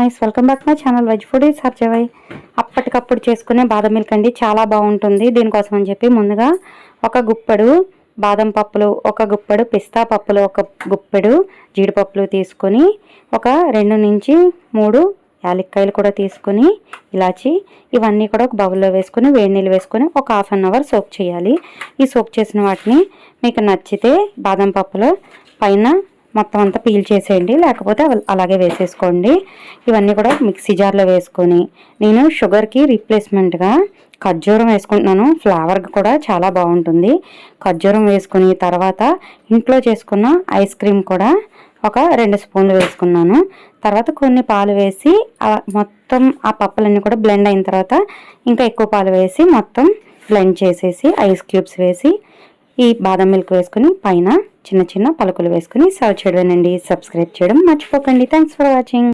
Nice, welcome back my channel veg foodies హర్జవై. అప్పటికప్పుడు చేసుకునే బాదం మిల్క్ అండి, చాలా బాగుంటుంది. దీనికోసం అని చెప్పి ముందుగా ఒక గుప్పెడు బాదం పప్పులు, ఒక గుప్పెడు పిస్తా పప్పులు, ఒక గుప్పెడు జీడిపప్పులు తీసుకొని ఒక 2 నుంచి 3 యాలక్కాయలు కూడా తీసుకొని ఇలాచి ఇవన్నీ కూడా ఒక బౌల్లో వేసుకొని వేడి నీళ్ళు వేసుకొని ఒక ½ అన్ అవర్ సోక్ చేయాలి. ఈ సోక్ చేసిన వాటిని మీకు నచ్చితే బాదం పప్పులో పైన మొత్తం అంతా పీల్ చేసేయండి, లేకపోతే అలాగే వేసేసుకోండి. ఇవన్నీ కూడా మిక్సీ జార్లో వేసుకొని నేను షుగర్కి రీప్లేస్మెంట్గా ఖర్జూరం వేసుకుంటున్నాను. ఫ్లేవర్ కూడా చాలా బాగుంటుంది. ఖర్జూరం వేసుకుని తర్వాత ఇంట్లో చేసుకున్న ఐస్ క్రీమ్ కూడా ఒక 2 స్పూన్లు వేసుకున్నాను. తర్వాత కొన్ని పాలు వేసి మొత్తం ఆ పప్పులన్నీ కూడా బ్లెండ్ అయిన తర్వాత ఇంకా ఎక్కువ పాలు వేసి మొత్తం బ్లెండ్ చేసేసి ఐస్ క్యూబ్స్ వేసి ఈ బాదం మిల్క్ వేసుకుని పైన చిన్న చిన్న పలుకులు వేసుకుని సర్వ్ చేయడమేనండి. సబ్స్క్రైబ్ చేయడం మర్చిపోకండి. Thanks for watching.